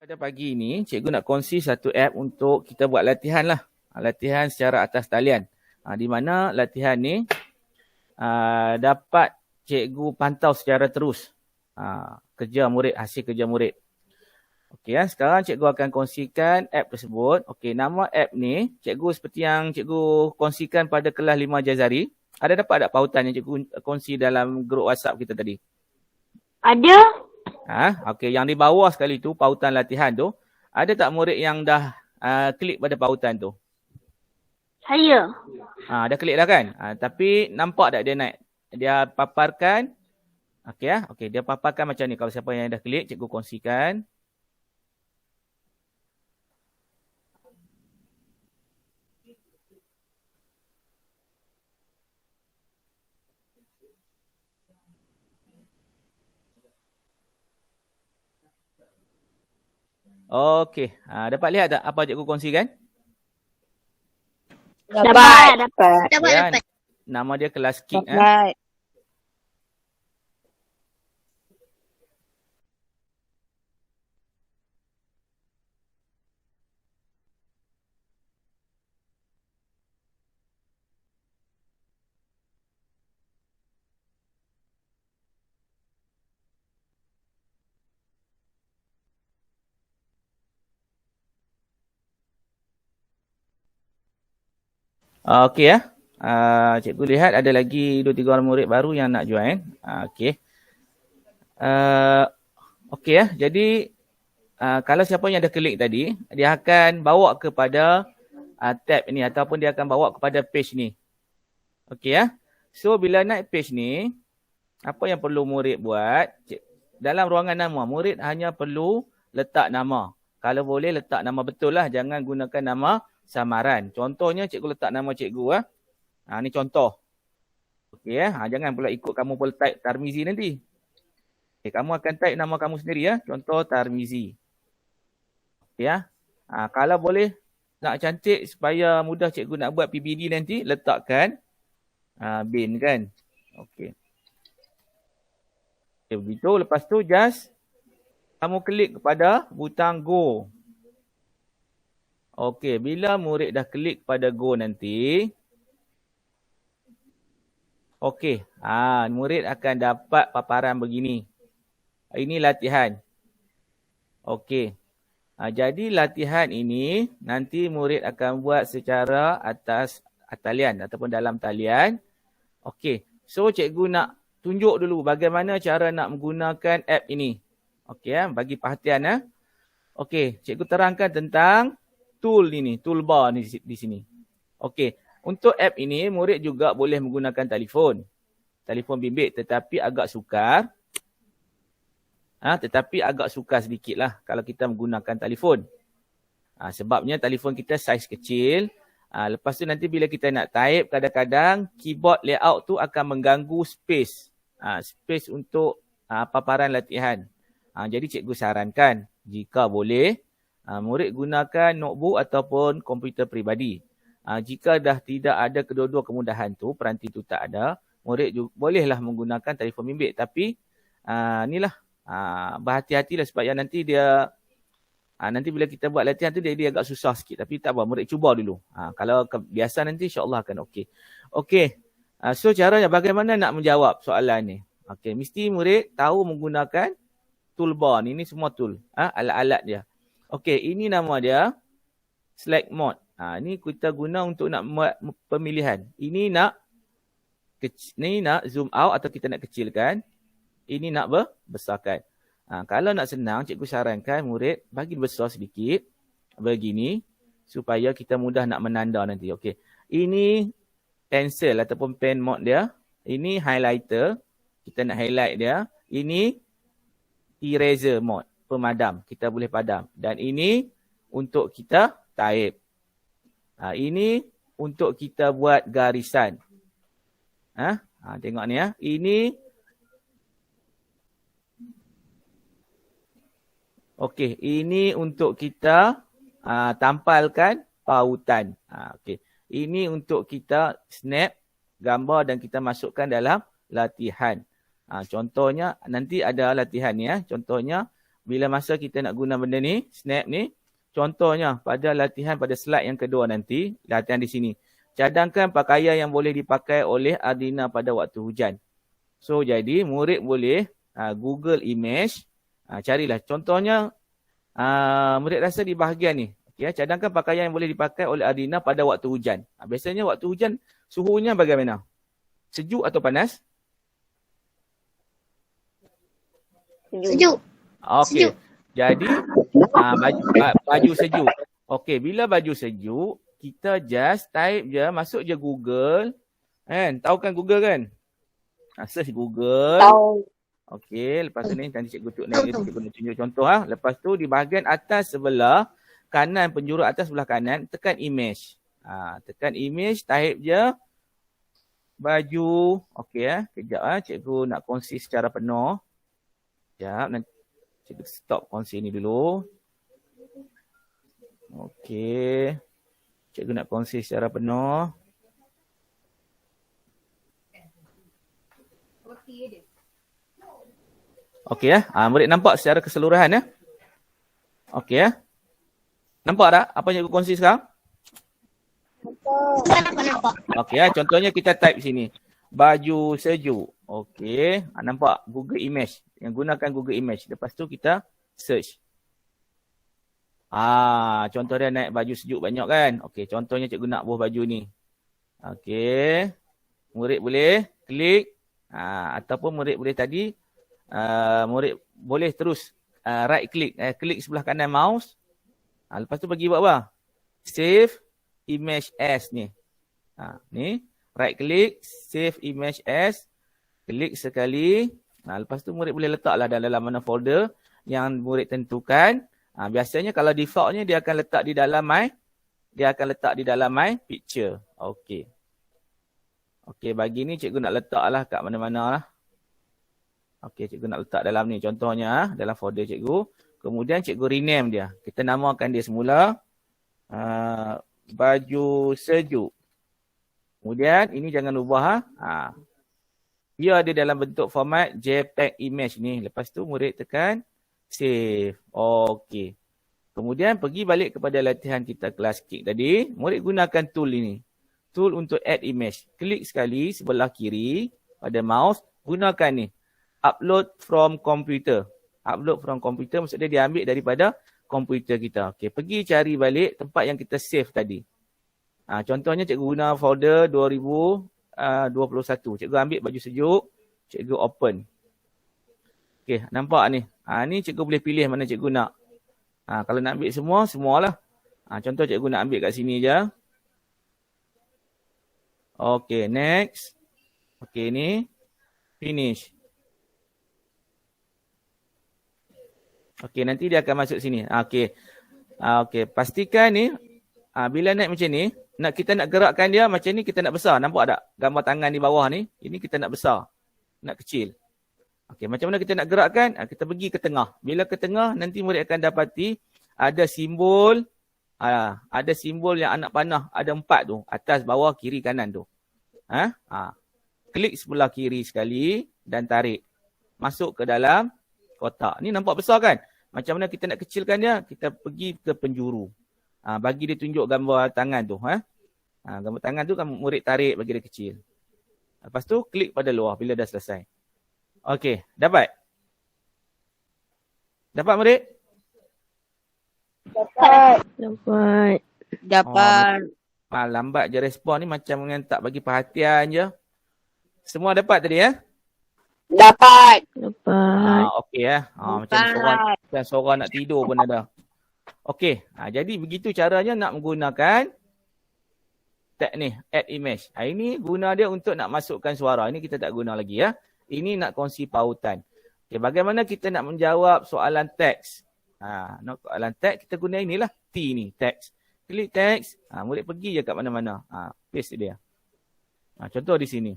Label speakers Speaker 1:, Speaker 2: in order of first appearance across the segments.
Speaker 1: Pada pagi ini, cikgu nak kongsi satu app untuk kita buat latihan lah. Latihan secara atas talian. Di mana latihan ni dapat cikgu pantau secara terus kerja murid, hasil kerja murid. Okey, sekarang cikgu akan kongsikan app tersebut. Okey, nama app ni, cikgu seperti yang cikgu kongsikan pada kelas 5 Jazari. Ada dapat tak pautan yang cikgu kongsi dalam grup WhatsApp kita tadi?
Speaker 2: Ada.
Speaker 1: Okey, yang di bawah sekali tu, pautan latihan tu, ada tak murid yang dah klik pada pautan tu?
Speaker 2: Saya.
Speaker 1: Dah klik dah kan? Tapi nampak tak dia naik? Dia paparkan. Okey, okey, dia paparkan macam ni. Kalau siapa yang dah klik, cikgu kongsikan. Okey, dapat lihat tak apa cikgu kongsikan?
Speaker 2: Dapat.
Speaker 1: Dapat. Nama dia kelas kick.
Speaker 2: Dapat.
Speaker 1: Okey ya. Cikgu lihat ada lagi 2-3 orang murid baru yang nak join. Okey. Okey ya. Jadi kalau siapa yang dah klik tadi, dia akan bawa kepada tab ni ataupun dia akan bawa kepada page ni. Okey ya. So bila naik page ni, apa yang perlu murid buat? Dalam ruangan nama, murid hanya perlu letak nama. Kalau boleh letak nama betul lah. Jangan gunakan nama samaran. Contohnya cikgu letak nama cikgu. Ni contoh. Okey jangan pula ikut kamu pula type Tarmizi nanti. Okay, kamu akan type nama kamu sendiri ya. Contoh Tarmizi. Okey kalau boleh nak cantik supaya mudah cikgu nak buat PBD nanti, letakkan bin kan. Okey. Okay, begitu. Lepas tu just kamu klik kepada butang go. Okey, bila murid dah klik pada go nanti, okey, murid akan dapat paparan begini. Ini latihan. Okey. Jadi latihan ini nanti murid akan buat secara atas talian ataupun dalam talian. Okey. So cikgu nak tunjuk dulu bagaimana cara nak menggunakan app ini. Okey bagi perhatian Okey, cikgu terangkan tentang tool ini, toolbar ni di sini. Okey, untuk app ini murid juga boleh menggunakan telefon bimbit tetapi agak sukar. Tetapi agak sukar sedikitlah kalau kita menggunakan telefon. Sebabnya telefon kita saiz kecil. Lepas tu nanti bila kita nak type, kadang-kadang keyboard layout tu akan mengganggu space. Space untuk paparan latihan. Jadi cikgu sarankan jika boleh murid gunakan notebook ataupun komputer peribadi. Jika dah tidak ada kedua-dua kemudahan tu, peranti tu tak ada, murid bolehlah menggunakan telefon bimbit. Tapi inilah berhati-hatilah supaya nanti dia nanti bila kita buat latihan tu dia agak susah sikit. Tapi tak apa, murid cuba dulu. Kalau biasa nanti insya-Allah akan okey. Okey. So caranya bagaimana nak menjawab soalan ni? Okey, mesti murid tahu menggunakan toolbar ni. Ini semua tool. Alat-alat dia. Okey, ini nama dia select mode. Ni kita guna untuk nak buat pemilihan. Ini nak zoom out atau kita nak kecilkan. Ini nak besarkan. Kalau nak senang, cikgu sarankan murid bagi besar sedikit. Begini. Supaya kita mudah nak menanda nanti. Okey. Ini pencil ataupun pen mode dia. Ini highlighter. Kita nak highlight dia. Ini eraser mode. Pemadam. Kita boleh padam. Dan ini untuk kita type. Ini untuk kita buat garisan. Tengok ni Ini okey, ini untuk kita tampalkan pautan. Okey. Ini untuk kita snap gambar dan kita masukkan dalam latihan. Contohnya nanti ada latihan ni Contohnya bila masa kita nak guna benda ni, snap ni, contohnya pada latihan pada slide yang kedua nanti, latihan di sini. Cadangkan pakaian yang boleh dipakai oleh Ardina pada waktu hujan. So, jadi murid boleh Google image, carilah. Contohnya, murid rasa di bahagian ni. Okay, cadangkan pakaian yang boleh dipakai oleh Ardina pada waktu hujan. Biasanya waktu hujan, suhunya bagaimana? Sejuk atau panas?
Speaker 2: Sejuk.
Speaker 1: Okey. Jadi, baju sejuk. Okey, bila baju sejuk, kita just type je, masuk je Google. Kan? Tahu kan Google kan? Search Google.
Speaker 2: Tahu.
Speaker 1: Okey, lepas tu ni nanti cikgu tunjuk contoh. Lepas tu di bahagian atas sebelah kanan, penjuru atas sebelah kanan, tekan image. Tekan image, type je baju. Okey, kejap cikgu nak kongsi secara penuh. Sekejap, nanti cikgu stop kongsi ni dulu. Okey. Cikgu nak kongsi secara penuh. Okey murid nampak secara keseluruhan Okey Nampak tak apa yang cikgu kongsi sekarang?
Speaker 2: Nampak.
Speaker 1: Okey contohnya kita type sini. Baju sejuk. Okey, nampak Google Image. Yang gunakan Google Image. Lepas tu kita search. Contoh dia naik baju sejuk banyak kan. Okey, contohnya cikgu nak buah baju ni. Okey. Murid boleh klik. Ataupun murid boleh tadi. Murid boleh terus right click. Klik sebelah kanan mouse. Lepas tu bagi buat apa? Save image as ni. Ni. Right click. Save image as. Klik sekali. Lepas tu murid boleh letaklah dalam mana folder yang murid tentukan. Biasanya kalau defaultnya dia akan letak di dalam my picture. Okey. Okey, bagi ni cikgu nak letaklah kat mana-mana lah. Okey, cikgu nak letak dalam ni. Contohnya dalam folder cikgu. Kemudian cikgu rename dia. Kita namakan dia semula baju sejuk. Kemudian ini jangan ubah dia ada dalam bentuk format JPEG image ni. Lepas tu murid tekan save. Okey. Kemudian pergi balik kepada latihan kita kelas kick tadi. Murid gunakan tool ini. Tool untuk add image. Klik sekali sebelah kiri pada mouse. Gunakan ni. Upload from computer. Upload from computer maksudnya dia ambil daripada komputer kita. Okey, pergi cari balik tempat yang kita save tadi. Contohnya cikgu guna folder 2021. Cikgu ambil baju sejuk. Cikgu open. Okey, nampak ni. Ni cikgu boleh pilih mana cikgu nak. Kalau nak ambil semua, semualah. Contoh cikgu nak ambil kat sini je. Okey, next. Okey, ni. Finish. Okey, nanti dia akan masuk sini. Okey. Okey, pastikan ni. Bila naik macam ni, kita nak gerakkan dia macam ni, kita nak besar. Nampak tak? Gambar tangan di bawah ni. Ini kita nak besar. Nak kecil. Okey, macam mana kita nak gerakkan? Kita pergi ke tengah. Bila ke tengah, nanti murid akan dapati ada simbol. Ada simbol yang anak panah. Ada 4 tu. Atas, bawah, kiri, kanan tu. Klik sebelah kiri sekali dan tarik. Masuk ke dalam kotak. Ni nampak besar kan? Macam mana kita nak kecilkan dia? Kita pergi ke penjuru. Bagi dia tunjuk gambar tangan tu. Gambar tangan tu kan murid tarik bagi dia kecil. Lepas tu klik pada luar bila dah selesai. Okey, dapat? Dapat murid?
Speaker 2: Dapat.
Speaker 1: Lambat je respon ni macam dengan tak bagi perhatian je. Semua dapat tadi
Speaker 2: Dapat.
Speaker 1: Okey macam seorang nak tidur pun ada. Okey, jadi begitu caranya nak menggunakan teknik add image. Ini guna dia untuk nak masukkan suara. Ini kita tak guna lagi Ini nak kongsi pautan. Okay, bagaimana kita nak menjawab soalan teks? Soalan teks kita guna inilah T ni, teks. Klik teks, murid pergi je kat mana-mana. Paste dia. Contoh di sini.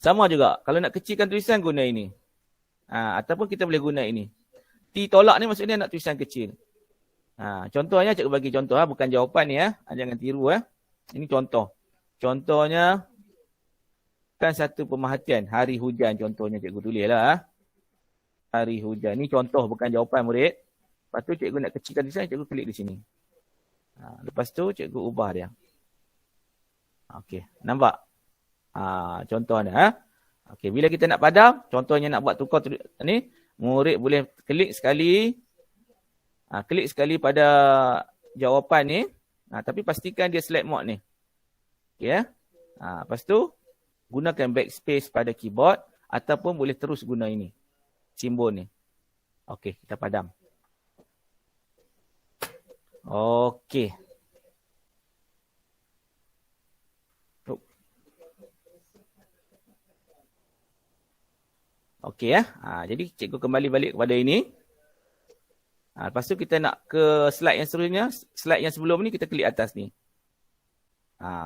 Speaker 1: Sama juga, kalau nak kecilkan tulisan guna ini. Ataupun kita boleh guna ini. T tolak ni maksudnya nak tulisan kecil. Contohnya cikgu bagi contoh bukan jawapan ni jangan tiru Ini contoh. Contohnya kan satu pemerhatian hari hujan contohnya cikgu tulis lah. hari hujan. Ni contoh bukan jawapan murid. Lepas tu cikgu nak kecilkan design, cikgu klik di sini. Lepas tu cikgu ubah dia. Okey, nampak? Contohnya. Okey, bila kita nak padam, contohnya nak buat tukar ni, murid boleh klik sekali. Klik sekali pada jawapan ni. Tapi pastikan dia select mode ni. Okey ya. Lepas tu, gunakan backspace pada keyboard ataupun boleh terus guna ini. Simbol ni. Okey, kita padam. Okey. Okey ya. Jadi cikgu kembali balik kepada ini. Lepas tu kita nak ke slide yang seterusnya. Slide yang sebelum ni kita klik atas ni.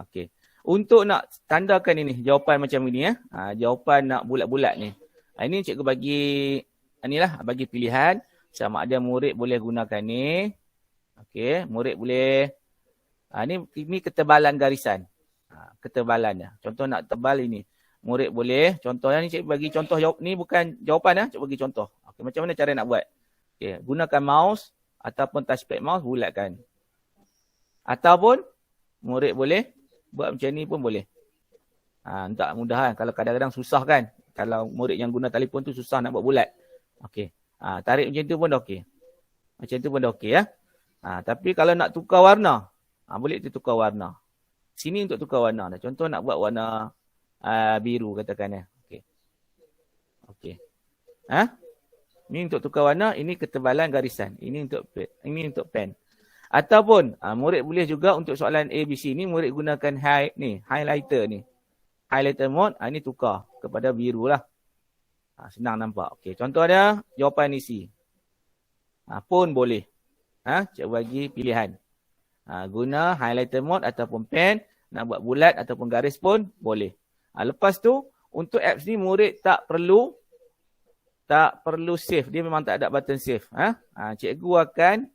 Speaker 1: Okey. Untuk nak tandakan ini, jawapan macam ini ya. Jawapan nak bulat-bulat ni. Ini cikgu bagi pilihan. Sama ada murid boleh gunakan ni. Okey, murid boleh. Ini ketebalan garisan. Ketebalannya. Contoh nak tebal ini. Murid boleh. Contohnya ni cikgu bagi contoh ni bukan jawapan ya. Cikgu bagi contoh. Okey, macam mana cara nak buat? Okey, gunakan mouse ataupun touchpad mouse bulatkan. Ataupun murid boleh buat macam ni pun boleh. Tak mudah kan. Kalau kadang-kadang susah kan. Kalau murid yang guna telefon tu susah nak buat bulat. Okey. Tarik macam tu pun dah okey. Macam tu pun dah okey ya. Tapi kalau nak tukar warna, boleh tu tukar warna. Sini untuk tukar warna. Contoh nak buat warna biru katakan ya. Okey. Okey. Ini untuk tukar warna, ini ketebalan garisan. Ini untuk pen. Ataupun murid boleh juga untuk soalan ABC ni murid gunakan highlighter ni. Highlighter mode, ini tukar kepada biru lah. Senang nampak. Okey, contoh dia jawapan isi. Pun boleh. Cikgu bagi pilihan. Guna highlighter mode ataupun pen, nak buat bulat ataupun garis pun boleh. Lepas tu, untuk apps ni murid tak perlu save. Dia memang tak ada button save. Cikgu akan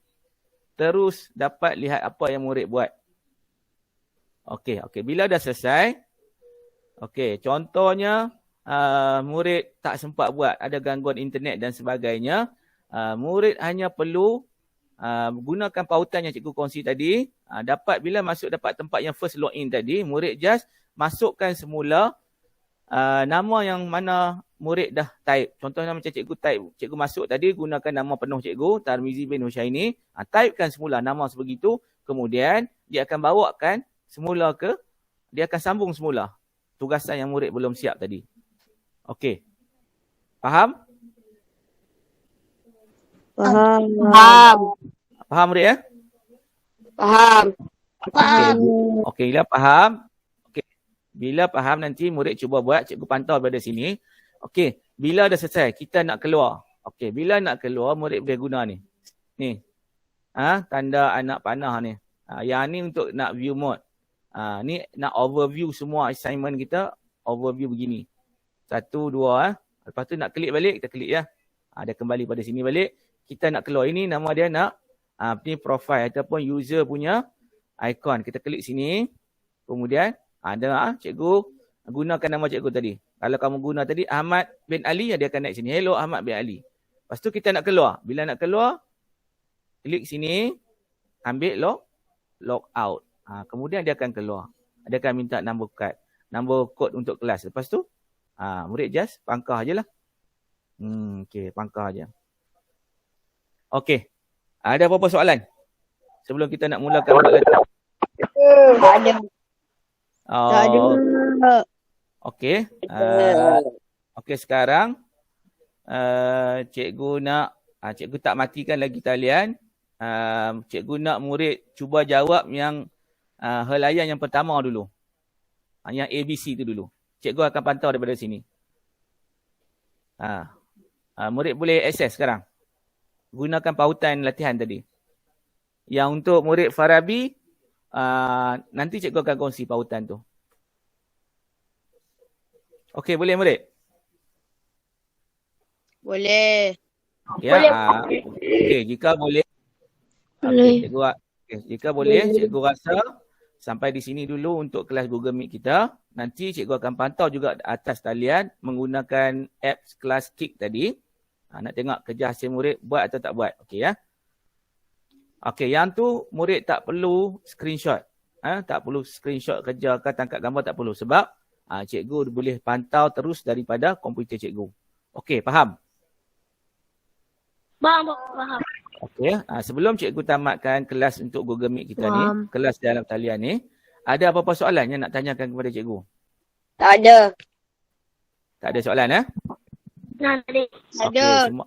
Speaker 1: terus dapat lihat apa yang murid buat. Okey. Bila dah selesai, okey, contohnya murid tak sempat buat, ada gangguan internet dan sebagainya. Murid hanya perlu gunakan pautan yang cikgu kongsi tadi. Bila masuk dapat tempat yang first login tadi, murid just masukkan semula nama yang mana murid dah type. Contohnya macam cikgu masuk tadi, gunakan nama penuh cikgu, Tarmizi bin Hushaini. Typekan semula nama sebegitu. Kemudian, dia akan bawakan semula dia akan sambung semula tugasan yang murid belum siap tadi. Okey. Faham? Faham murid ya?
Speaker 2: Faham.
Speaker 1: Okey, bila faham. Bila faham nanti murid cuba buat, cikgu pantau daripada sini. Okey, bila dah selesai, kita nak keluar. Okey, bila nak keluar, murid boleh guna ni. Ni. Tanda anak panah ni. Yang ni untuk nak view mode. Ni nak overview semua assignment kita. Overview begini. 1, 2. Lepas tu nak klik balik, kita klik ya. Dia kembali pada sini balik. Kita nak keluar. Ini nama dia nak ni profile ataupun user punya icon. Kita klik sini. Kemudian, dengar cikgu gunakan nama cikgu tadi. Kalau kamu guna tadi Ahmad bin Ali, dia akan naik sini. Hello Ahmad bin Ali. Lepas tu kita nak keluar. Bila nak keluar, klik sini, ambil log out. Kemudian dia akan keluar. Dia akan minta number code untuk kelas. Lepas tu, murid just pangkah je lah. Okey, pangkah je. Okey. Ada apa-apa soalan? Sebelum kita nak mulakan buat letak.
Speaker 2: Ada.
Speaker 1: Tak ada. Okey. Okey, sekarang cikgu tak matikan lagi talian. Cikgu nak murid cuba jawab yang helaian yang pertama dulu. Yang ABC tu dulu. Cikgu akan pantau daripada sini. Murid boleh akses sekarang. Gunakan pautan latihan tadi. Yang untuk murid Farabi, nanti cikgu akan kongsi pautan tu. Okey, boleh murid?
Speaker 2: Boleh.
Speaker 1: Ya. Okey, jika boleh.
Speaker 2: Boleh.
Speaker 1: Jika boleh, cikgu rasa sampai di sini dulu untuk kelas Google Meet kita. Nanti cikgu akan pantau juga atas talian menggunakan apps kelas Kik tadi. Nak tengok kerja hasil murid buat atau tak buat. Okey ya. Okey, yang tu murid tak perlu screenshot. Tak perlu screenshot kerja ke tangkap gambar, tak perlu. Sebab cikgu boleh pantau terus daripada komputer cikgu. Okey, faham?
Speaker 3: Faham.
Speaker 1: Okey, sebelum cikgu tamatkan kelas untuk Google Meet kita ni, kelas dalam talian ni, ada apa-apa soalan yang nak tanyakan kepada cikgu?
Speaker 2: Tak ada.
Speaker 1: Tak ada soalan
Speaker 3: Nanti.
Speaker 2: Tak
Speaker 1: Okey,
Speaker 2: ada.
Speaker 1: semua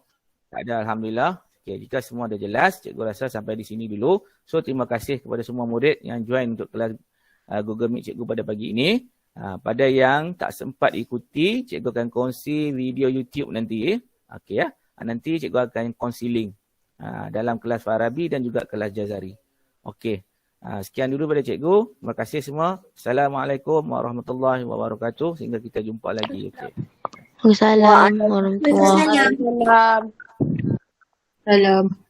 Speaker 1: tak ada, alhamdulillah. Okey, jika semua dah jelas, cikgu rasa sampai di sini dulu. So terima kasih kepada semua murid yang join untuk kelas Google Meet cikgu pada pagi ini. Pada yang tak sempat ikuti, cikgu akan kongsi video YouTube nanti. Okey ya. Nanti cikgu akan kongsi link dalam kelas Farabi dan juga kelas Jazari. Okey. Sekian dulu pada cikgu. Terima kasih semua. Assalamualaikum warahmatullahi wabarakatuh. Sehingga kita jumpa lagi. Okey.
Speaker 3: Assalamualaikum warahmatullahi wabarakatuh.
Speaker 2: Salam.